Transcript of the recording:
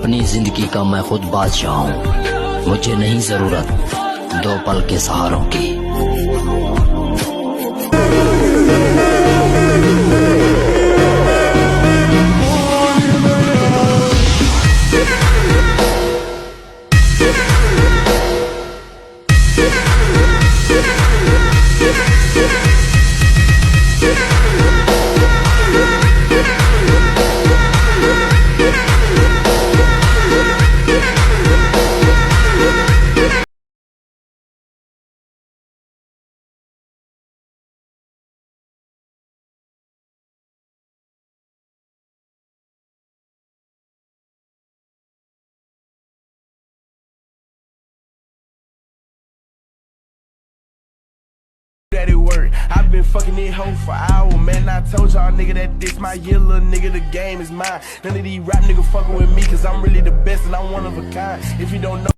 अपनी जिंदगी का मैं खुद बादशाह हूँ, मुझे नहीं जरूरत दो पल के सहारों की। That it work. I've been fucking it hoe for hours, man. I told y'all nigga that this my year, little nigga, the game is mine. None of these rap niggas fucking with me, cause I'm really the best and I'm one of a kind. If you don't know